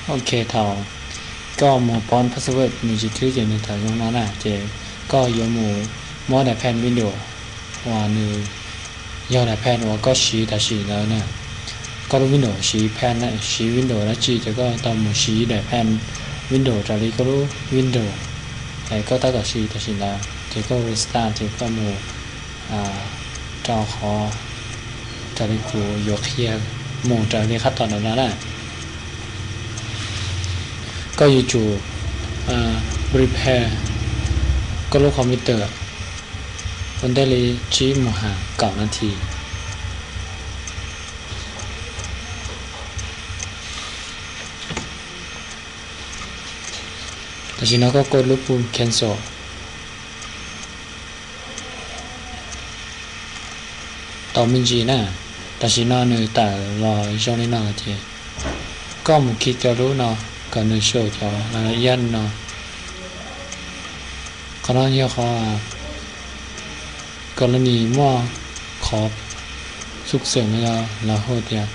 ok thảo có một pon password mình chỉ thứ gì mình thảo trong nó là chỉ có yếu một đại pen window và nữ do đại pen và có xí ta xí đó nè có window xí pen này xí window đó chỉ có tầm một xí đại pen window trả lý có window hay có tất cả xí ta xí là chỉ có restart chỉ có một trao khó trả lý của yếu kia một trả lý khát toàn đó nèก็อยู่repair ก็ลบคอมพิวเตอร์คนได้เลยชี้หมู่หา9 นาทีแต่ทีนั้นก็กดลูกปุ่ม cancel ต่อมินจีนะแต่ทีนั้นเนี่ยแต่รอช่วงนี้นานทีก็มุคิดจะรู้เนาะก็นึกโชว์จอแล้วยันเนาะก็นั่นเยอะเขากรณีมั่วขอบสุกเสริมแล้วเราโหดเดียว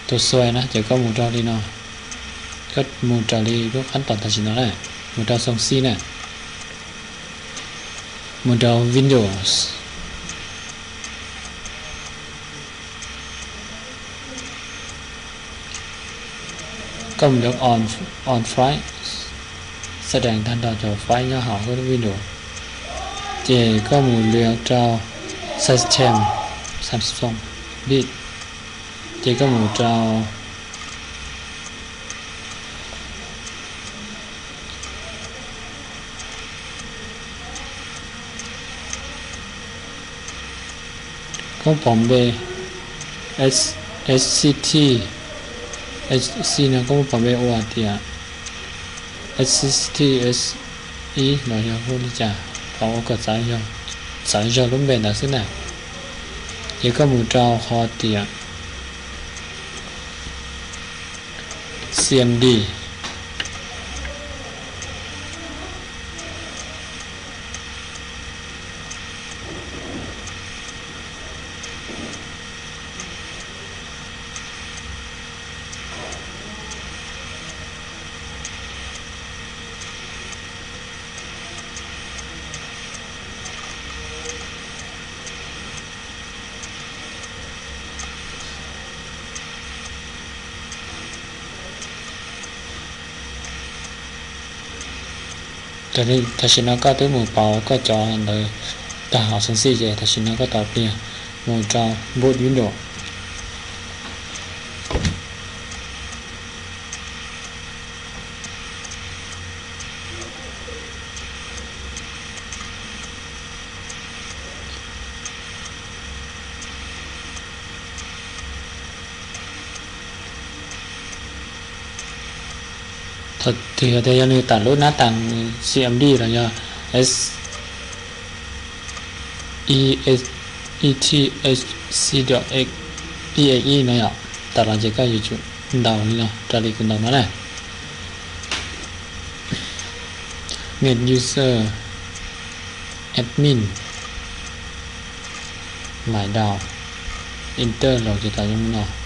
ตัวสวยนะจะก็มูจอดีเนาะก็มูจอดีทุกขั้นตอนตัดสินแล้วแหละมูจอส่งซีเนี่ยมูจอ Windowsก็มันยก on flight แสดงทันต่อจอไฟเงาหาก็วินโดว์เจก็หมุนเรียงเจ้า system 32 bit เจก็หมุนเจ้าก็ผมเบ SCT SC นะก็ผมเบ ORT อ่ะ SCT SE เราจะพูดจะเขาก็สายจะล้มเป็นแต่ซึ่งน่ะยังก็หมู่เจ้าคอเตีย CMDแต่นี่ถ้าชินก็ตัวหมู่เปาก็จอเลยแต่หาสังสีเจถ้าชินก็ตอบเนี่ยหมู่จอบูทวินโดว์thật thì ở đây như tản lốt nát tàng CMD là nhờ S E S E T H C dot X E A E này ạ tản là chỉ có gì chút đầu này trả lời cùng đầu nó này get user admin หมายดาว enter เราจะตายยังไง